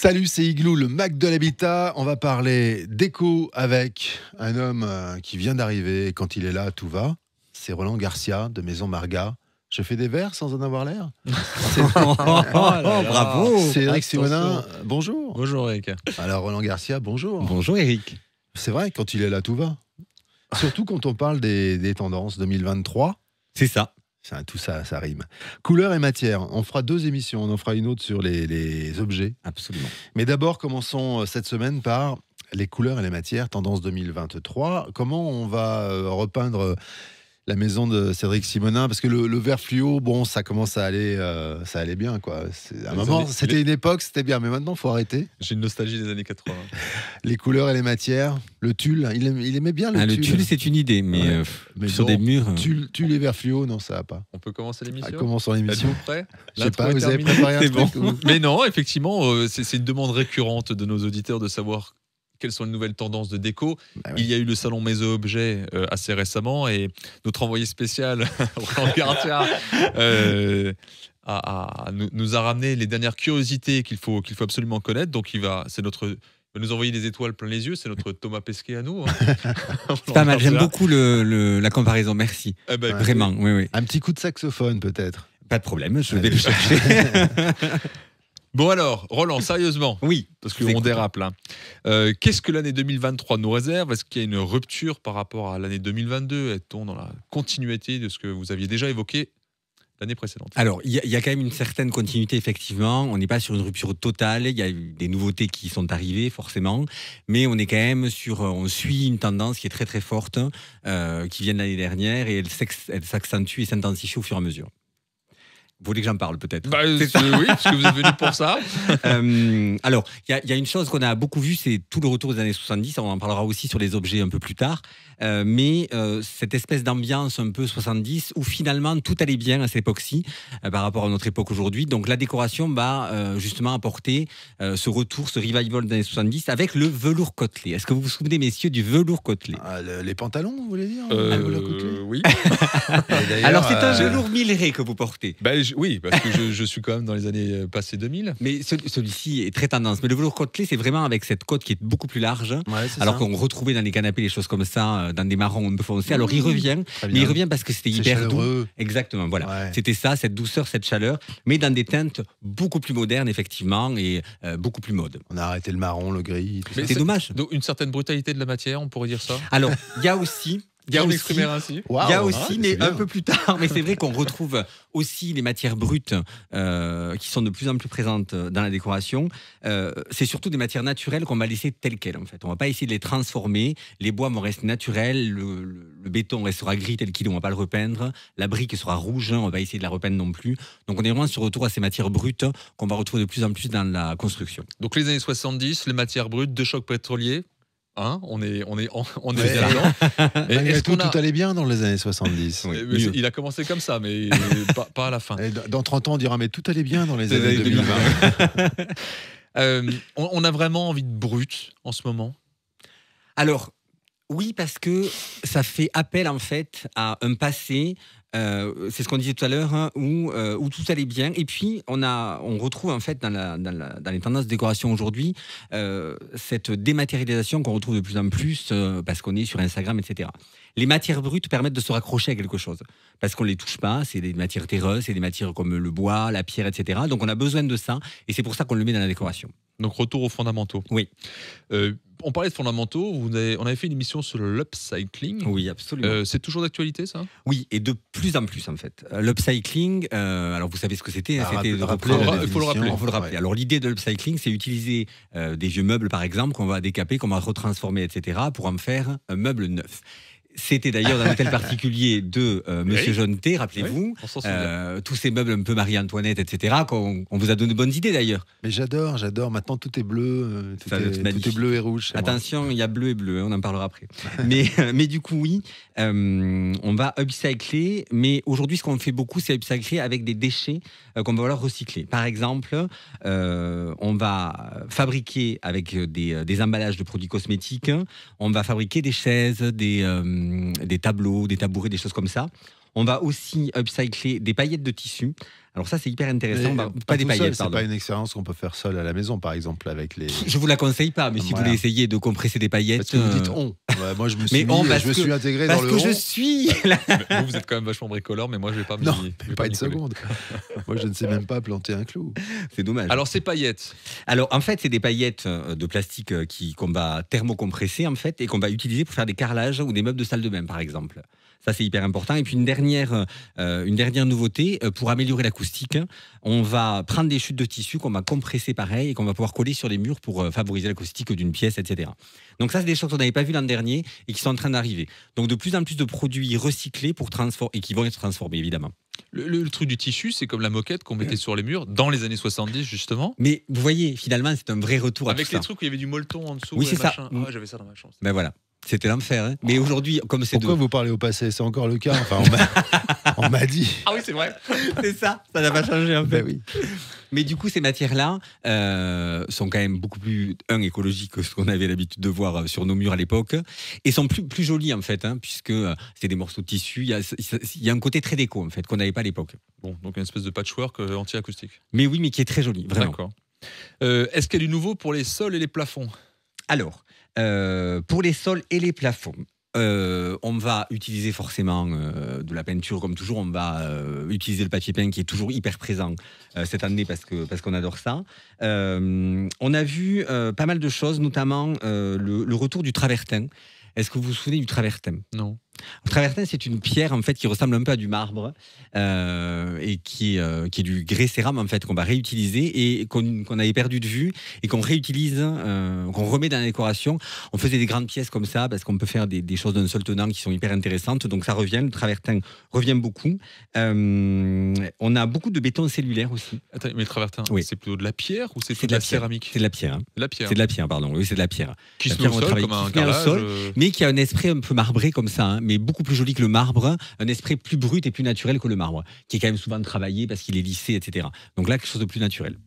Salut, c'est Igloo, le Mac de l'habitat. On va parler déco avec un homme qui vient d'arriver. Quand il est là, tout va. C'est Roland Garcia de Maison Marga. Je fais des vers sans en avoir l'air. Bravo. C'est Eric Simonin. Bonjour. Bonjour Eric. Alors Roland Garcia, bonjour. Bonjour Eric. C'est vrai, quand il est là, tout va. Surtout quand on parle des tendances 2023. C'est ça. Tout ça, ça rime. Couleur et matière. On fera 2 émissions. On en fera une autre sur les objets. Absolument. Mais d'abord, commençons cette semaine par les couleurs et les matières, tendance 2023. Comment on va repeindre la maison de Cédric Simonin? Parce que le vert fluo, bon, ça commence à aller bien, quoi. À un moment, c'était une époque, c'était bien, mais maintenant, il faut arrêter. J'ai une nostalgie des années 80. Les couleurs et les matières, le tulle, il aimait bien le tulle. Le tulle, c'est une idée, mais, mais sur bon, des murs... Tulle et vert fluo, non, ça va pas. On peut commencer l'émission. Commençons l'émission. Êtes-vous prêts? Je sais pas, vous avez préparé un truc ou... Mais non, effectivement, c'est une demande récurrente de nos auditeurs de savoir quelles sont les nouvelles tendances de déco. Bah oui. Il y a eu le salon Maison Objet assez récemment et notre envoyé spécial, Roland Garcia, nous a ramené les dernières curiosités qu'il faut absolument connaître. Donc il va nous envoyer des étoiles plein les yeux. C'est notre Thomas Pesquet à nous. C'est pas mal, j'aime beaucoup la comparaison, merci. Eh ben, Vraiment, oui. Un petit coup de saxophone, peut-être. Pas de problème, je vais le chercher. Bon alors, Roland, sérieusement, Oui, parce qu'on dérape là. Qu'est-ce que l'année 2023 nous réserve? Est-ce qu'il y a une rupture par rapport à l'année 2022? Est-on dans la continuité de ce que vous aviez déjà évoqué l'année précédente? Alors, il y a quand même une certaine continuité, effectivement. On n'est pas sur une rupture totale. Il y a eu des nouveautés qui sont arrivées, forcément. Mais on est quand même on suit une tendance qui est très, très forte, qui vient de l'année dernière, et elle s'accentue et s'intensifie au fur et à mesure. Vous voulez que j'en parle, peut-être? Oui, parce que vous êtes venu pour ça. Alors, il y a une chose qu'on a beaucoup vue, c'est tout le retour des années 70. On en parlera aussi sur les objets un peu plus tard. Mais cette espèce d'ambiance un peu 70 où finalement tout allait bien à cette époque-ci par rapport à notre époque aujourd'hui. Donc la décoration va justement apporter ce retour, ce revival des années 70 avec le velours côtelé. Est-ce que vous vous souvenez, messieurs, du velours côtelé? Les pantalons, vous voulez dire? Oui. Alors c'est un velours milleré que vous portez. Oui, parce que je suis quand même dans les années passées 2000. Mais celui-ci est très tendance. Mais le velours côtelé, c'est vraiment avec cette côte qui est beaucoup plus large. Ouais, alors qu'on retrouvait dans les canapés des choses comme ça, dans des marrons un peu foncés. Alors il revient, mais il revient parce que c'était hyper chaleureux. doux. Exactement, voilà. Ouais. C'était ça, cette douceur, cette chaleur, mais dans des teintes beaucoup plus modernes, effectivement, et beaucoup plus mode. On a arrêté le marron, le gris. Tout ça. C'est dommage. Donc une certaine brutalité de la matière, on pourrait dire ça. Alors, il y a aussi... Il y a aussi, Wow, il y a aussi mais bien. un peu plus tard, mais c'est vrai qu'on retrouve aussi les matières brutes qui sont de plus en plus présentes dans la décoration. C'est surtout des matières naturelles qu'on va laisser telles quelles, en fait. On va pas essayer de les transformer. Les bois vont rester naturels, le béton restera gris tel qu'il est, on va pas le repeindre. La brique sera rouge, on va pas essayer de la repeindre non plus. Donc on est vraiment sur retour à ces matières brutes qu'on va retrouver de plus en plus dans la construction. Donc les années 70, les matières brutes, de choc pétrolier. Hein, on est Ouais. dedans. Malgré tout, tout allait bien dans les années 70. Oui. Il a commencé comme ça, mais pas à la fin. Et dans 30 ans, on dira mais tout allait bien dans les années 2020. On a vraiment envie de brut en ce moment. Alors, oui, parce que ça fait appel en fait à un passé, c'est ce qu'on disait tout à l'heure, hein, où tout allait bien. Et puis, on retrouve en fait dans les tendances de décoration aujourd'hui cette dématérialisation qu'on retrouve de plus en plus parce qu'on est sur Instagram, etc. Les matières brutes permettent de se raccrocher à quelque chose parce qu'on ne les touche pas. C'est des matières terreuses, c'est des matières comme le bois, la pierre, etc. Donc, on a besoin de ça et c'est pour ça qu'on le met dans la décoration. Donc retour aux fondamentaux. Oui. On parlait de fondamentaux, on avait fait une émission sur l'upcycling. Oui, absolument. C'est toujours d'actualité, ça? Oui, et de plus en plus en fait. L'upcycling, alors vous savez ce que c'était, c'était de il faut le rappeler. Il faut le rappeler. Ouais. Alors l'idée de l'upcycling, c'est utiliser des vieux meubles par exemple qu'on va décaper, qu'on va retransformer, etc. pour en faire un meuble neuf. C'était d'ailleurs dans l'hôtel particulier de Monsieur Jeuneté, rappelez-vous. Oui, on s'en souvient. Tous ces meubles un peu Marie-Antoinette, etc. On vous a donné de bonnes idées d'ailleurs. Mais j'adore. Maintenant, tout est bleu. Ça doit être Tout magnifique. est bleu et rouge. chez moi. Attention, il y a bleu et bleu, on en parlera après. mais du coup, oui, on va upcycler. Mais aujourd'hui, ce qu'on fait beaucoup, c'est upcycler avec des déchets qu'on va vouloir recycler. Par exemple, on va fabriquer avec des emballages de produits cosmétiques, on va fabriquer des chaises, des tableaux, des tabourets, des choses comme ça. On va aussi upcycler des paillettes de tissu. Alors ça, c'est hyper intéressant. Mais Pas des tout seul, paillettes, c'est pardon. pas une expérience qu'on peut faire seul à la maison, par exemple, avec les. Je vous la conseille pas, mais si vous Voilà. voulez essayer de compresser des paillettes. Parce que vous dites on. Ouais, moi, je me suis, Mais on, parce je me suis que- intégré dans Parce le que on. je suis. Vous êtes quand même vachement bricoleur, mais moi, je vais pas m'y. Non, je vais pas une m'y coller. seconde. Moi, je ne sais même pas planter un clou. C'est dommage. Alors, ces paillettes. Alors, en fait, c'est des paillettes de plastique qu'on va thermocompresser, en fait, et qu'on va utiliser pour faire des carrelages ou des meubles de salle de bain, par exemple. Ça, c'est hyper important. Et puis, une dernière nouveauté, pour améliorer l'acoustique, on va prendre des chutes de tissu qu'on va compresser pareil et qu'on va pouvoir coller sur les murs pour favoriser l'acoustique d'une pièce, etc. Donc ça, c'est des choses qu'on n'avait pas vues l'an dernier et qui sont en train d'arriver. Donc, de plus en plus de produits recyclés pour et qui vont être transformés, évidemment. Le truc du tissu, c'est comme la moquette qu'on mettait sur les murs dans les années 70, justement. Mais vous voyez, finalement, c'est un vrai retour à Avec tout les ça. trucs où il y avait du molleton en dessous. Oui, et c'est ça. machin. Ah, j'avais ça dans ma chambre. Ben voilà. C'était l'enfer. Hein. Mais aujourd'hui, comme c'est Pourquoi vous parlez au passé? C'est encore le cas. Enfin, on m'a dit. Ah oui, c'est vrai. c'est ça n'a pas changé en fait. Ben oui. Mais du coup, ces matières-là sont quand même beaucoup plus écologiques que ce qu'on avait l'habitude de voir sur nos murs à l'époque, et sont plus jolies en fait, hein, puisque c'est des morceaux de tissu. Il y a un côté très déco en fait qu'on n'avait pas à l'époque. Bon, donc une espèce de patchwork anti-acoustique. Mais oui, mais qui est très joli, vraiment. D'accord. Est-ce qu'il y a du nouveau pour les sols et les plafonds? Alors, pour les sols et les plafonds, on va utiliser forcément de la peinture comme toujours. On va utiliser le papier peint qui est toujours hyper présent cette année parce qu'on adore ça. On a vu pas mal de choses, notamment le retour du travertin. Est-ce que vous vous souvenez du travertin? Non. Le travertin, c'est une pierre en fait qui ressemble un peu à du marbre et qui est du grès cérame en fait qu'on va réutiliser et qu'on avait perdu de vue et qu'on réutilise, qu'on remet dans la décoration. On faisait des grandes pièces comme ça parce qu'on peut faire des choses d'un seul tenant qui sont hyper intéressantes. Donc ça revient, le travertin revient beaucoup. On a beaucoup de béton cellulaire aussi. Attends, mais le travertin, Oui. c'est plutôt de la pierre ou c'est C'est plutôt de la céramique? C'est de la pierre. Hein. La pierre. C'est de la pierre, pardon. Oui, c'est de la pierre. Qui La se met pierre, au on sol travaille- comme un qui se met au carrelage. sol, mais qui a un esprit un peu marbré comme ça, hein, mais beaucoup plus joli que le marbre, un esprit plus brut et plus naturel que le marbre, qui est quand même souvent travaillé parce qu'il est lissé, etc. Donc là, quelque chose de plus naturel.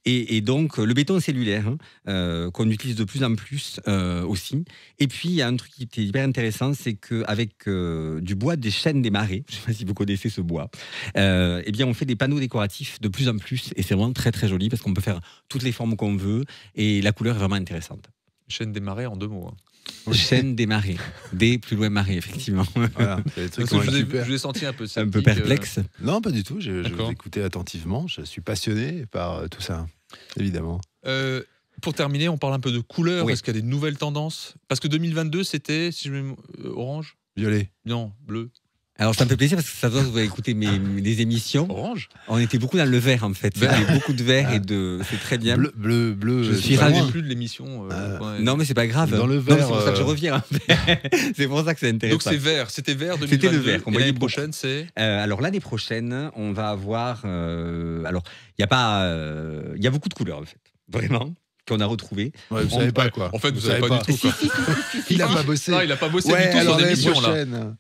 Et donc, le béton cellulaire, hein, qu'on utilise de plus en plus aussi. Et puis, il y a un truc qui était hyper intéressant, c'est qu'avec du bois des chênes des marais, je ne sais pas si vous connaissez ce bois, eh bien, on fait des panneaux décoratifs de plus en plus. Et c'est vraiment très, très joli parce qu'on peut faire toutes les formes qu'on veut. Et la couleur est vraiment intéressante. Chaîne des marais en 2 mots. Hein. Chêne des marais. Des plus loin marais, effectivement. Voilà, c'est des trucs Parce que qu'on je a vous ai- super. je vous ai senti un peu Un peu sceptique, perplexe. Non, pas du tout. Je D'accord. vous écoutais attentivement. Je suis passionné par tout ça, évidemment. Pour terminer, on parle un peu de couleurs. Oui. Est-ce qu'il y a des nouvelles tendances? Parce que 2022, c'était, si je mets orange? Violet. Non, bleu. Alors, ça me fait plaisir parce que ça doit vous avez écouté les émissions. Orange? On était beaucoup dans le vert, en fait. Vert. C'était beaucoup de vert et de. C'est très bien. Bleu. Je c'est suis pas ravi. loin. plus de l'émission. Ouais. Non, mais c'est pas grave. Dans le Non, vert, c'est pour ça que je reviens. c'est pour ça que c'est intéressant. Donc c'est vert. C'était vert 2022. C'était le vert qu'on Et voyait l'année beaucoup. prochaine, c'est Alors, l'année prochaine, on va avoir. Alors, il y a pas. Il y a beaucoup de couleurs, en fait. Vraiment. Qu'on a retrouvé. Ouais, vous On- savez pas quoi. En fait, vous savez pas du tout. Quoi. Il a pas bossé. Non, il a pas bossé Ouais, du tout sur alors l'année l'émission là. prochaine.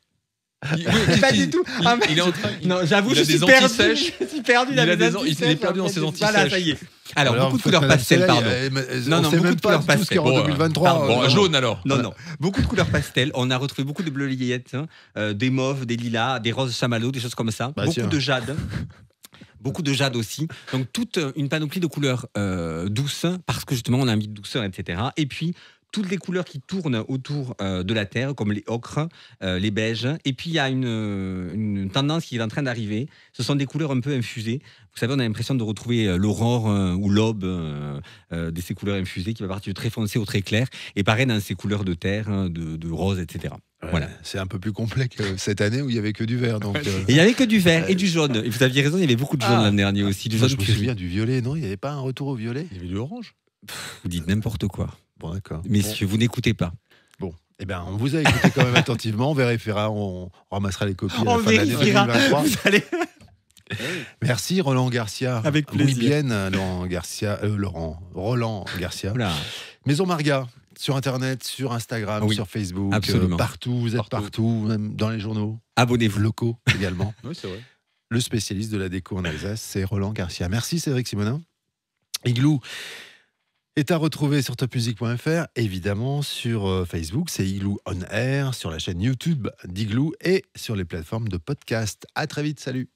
Pas du tout. Ah, mais Il est en train. Non, j'avoue, il je a suis des perdu. anti-sèches. Je suis perdu. Il a dans des mes il est anti-sèches, perdu en dans fait, ses Voilà, anti-sèches. ça y est. Alors, beaucoup de vous faites couleurs Madame pastel, Soleil, pardon. Non, non, sait beaucoup même de pas couleurs tout ce qu'il y aura en pastel. 2023. Pardon. Bon, non. jaune alors. Non, beaucoup de couleurs pastel. On a retrouvé beaucoup de bleuillettes, des mauves, des lilas, des roses chamallows, des choses comme ça. Bah, beaucoup tiens. de jade. Beaucoup de jade aussi. Donc, toute une panoplie de couleurs douces, parce que justement, on a mis de douceur, etc. Et puis, toutes les couleurs qui tournent autour de la terre, comme les ocres, les beiges. Et puis, il y a une tendance qui est en train d'arriver. Ce sont des couleurs un peu infusées. Vous savez, on a l'impression de retrouver l'aurore ou l'aube de ces couleurs infusées qui va partir du très foncé au très clair. Et pareil dans ces couleurs de terre, de rose, etc. Ouais, Voilà. C'est un peu plus complet que cette année où il y avait que du vert. Donc, Et il n'y avait que du vert et du jaune. Et vous aviez raison, il y avait beaucoup de jaune Ah. l'an dernier aussi. Du moi, jaune je me cuir. souviens du violet. Non, il n'y avait pas un retour au violet. Il y avait du orange. Vous dites n'importe quoi. Bon, d'accord. Messieurs, vous n'écoutez pas. Bon. Eh bien, on vous a écouté quand même attentivement. On vérifiera, on ramassera les copies à On la fin de l'année vérifiera. 2023. Vous allez... Merci Roland Garcia. Avec Louis plaisir. Bienne, Roland Garcia. Oula. Maison Marga, sur Internet, sur Instagram, Oui, sur Facebook, absolument. partout, vous êtes partout, même dans les journaux Abonnez-vous. locaux également. Oui, c'est vrai. Le spécialiste de la déco en Alsace, c'est Roland Garcia. Merci Cédric Simonin. Igloo, est à retrouver sur topmusic.fr, évidemment sur Facebook, c'est Igloo On Air, sur la chaîne YouTube d'Igloo et sur les plateformes de podcast. À très vite, salut.